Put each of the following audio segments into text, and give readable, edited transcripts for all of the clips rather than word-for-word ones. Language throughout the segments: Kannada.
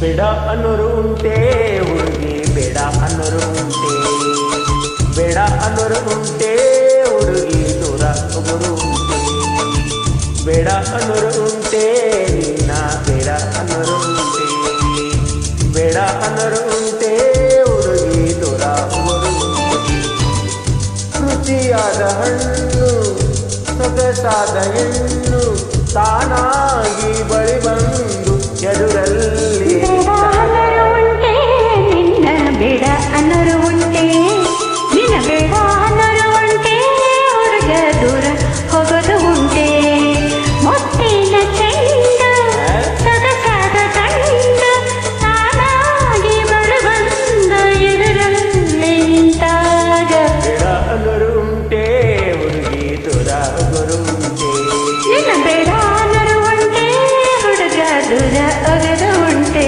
ಬೇಡ ಅನ್ನೋರು ಉಂಟೆ ಹುಡುಗಿ, ಬೇಡ ಅನ್ನೋರು ಉಂಟೆ, ಬೇಡ ಅನ್ನೋರು ಉಂಟೆ ಹುಡುಗಿ, ದೂರ ಹೋಗೋರು ಉಂಟೆ. ಬೇಡ ಅನ್ನೋರು ಉಂಟೆ ನಿನ್ನ, ಬೇಡ ಅನ್ನೋರು ಉಂಟೆ, ಬೇಡ ಅನ್ನೋರು ಉಂಟೆ ಹುಡುಗಿ, ದೂರ ಹೋಗೋರು ಉಂಟೆ. ರುಚಿಯಾದ ಹಣ್ಣು ಸೊಗಸಾದ ಹೆಣ್ಣು ತಾನಾಗಿ ಬಳಿ ಬಂದು ಎದುರಲ್ಲಿ ಬೇಡ ಅನ್ನೋರು ಉಂಟೆ, ನಿನ್ನ ಬೇಡ ಅನ್ನೋರು ಉಂಟೆ, ಹುಡುಗ ದೂರ ಹೋಗೋದು ಉಂಟೆ. ಮುತ್ತಿನ ಚೆಂಡು ಸೊಗಸಾದ ಗಂಡು ತಾನಾಗಿ ಬರುವಂದ ಎದುರಲ್ಲಿ ನಿಂತಾಗ ಬೇಡ ಅನ್ನೋರು ಉಂಟೆ ಹುಡುಗಿ, ದೂರ ಹೋಗೋರು ಉಂಟೆ. ನಿನ್ನ ಬೇಡ ಅನ್ನೋರು ಉಂಟೆ, ಹುಡುಗ ದೂರ ಹೋಗೋದು ಉಂಟೆ.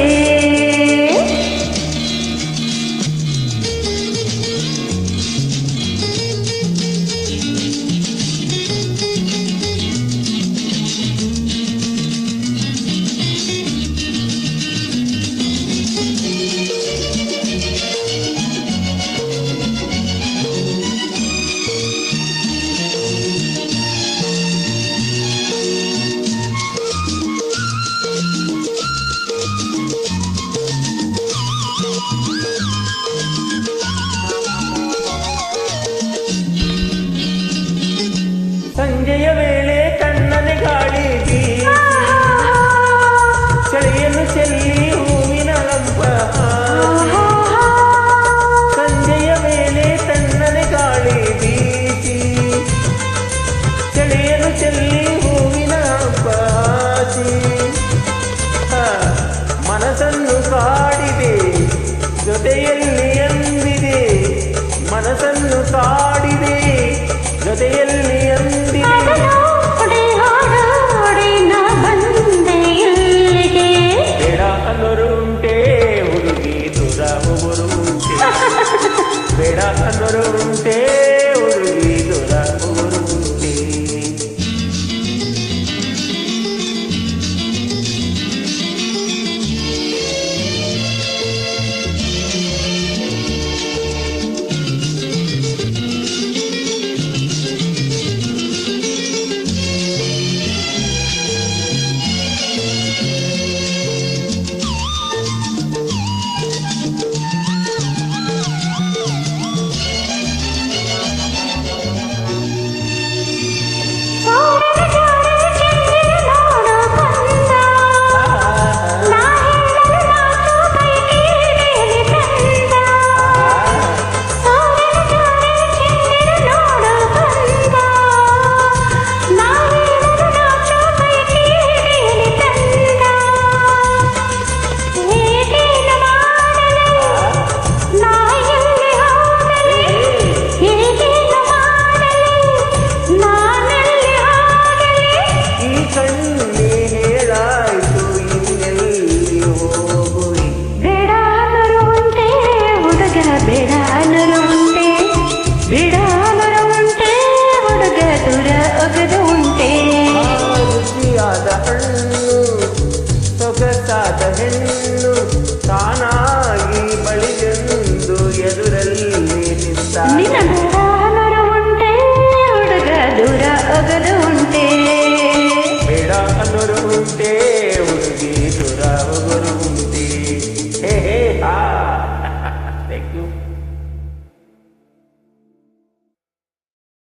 ಸಂಜೆಯ ವೇಳೆ ತಣ್ಣನೆ ಗಾಳಿ ಬೀಸಿ ಚಳಿಯನ್ನು ಚೆಲ್ಲಿ ಹೂವಿನ ಲಂಪ ಹಾಸಿ. ಸಂಜೆಯ ವೇಳೆ ತಣ್ಣನೆ ಗಾಳಿ ಬೀಸಿ ಚಳಿಯನ್ನು ಚೆಲ್ಲಿ ಹೂವಿನ ಲಂಪ ಹಾಸಿ. ಮನಸ್ಸನ್ನು ಕಾಡಿದೆ ಜೊತೆಯಲ್ಲಿ ಎಂದಿದೆ, ಮನಸ್ಸನ್ನು ಕಾಡಿದೆ ಜೊತೆಯಲ್ಲಿ ಎಂದಿದೆ. ಬೇಡ ಅನ್ನೋರು ಉಂಟೆ ಹುಡುಗಿ, ದೂರ ಹೋಗೋರು ಉಂಟೆ. ಬೇಡ ಅನ್ನೋರು ಉಂಟೆ ಹುಡುಗಿ, ದೂರ ಹೋಗೋರು ಉಂಟೆ. ಸೊಗಸಾದ ಹೆಣ್ಣು ತಾನಾಗಿ ಬಳಿಗೆಂದು ಎದುರಲ್ಲಿ ನಿಂತ. ನಿನ್ನ ಬೇಡ ಅನ್ನೋರು ಉಂಟೆ, ಹುಡುಗ ದೂರ ಹೋಗೋದು ಉಂಟೆ. ಬೇಡ ಅನ್ನೋರು ಉಂಟೆ ಹುಡುಗಿ, ದೂರ ಹೋಗೋರು ಉಂಟೆ. ಹೇ ಹೇ ಹಾ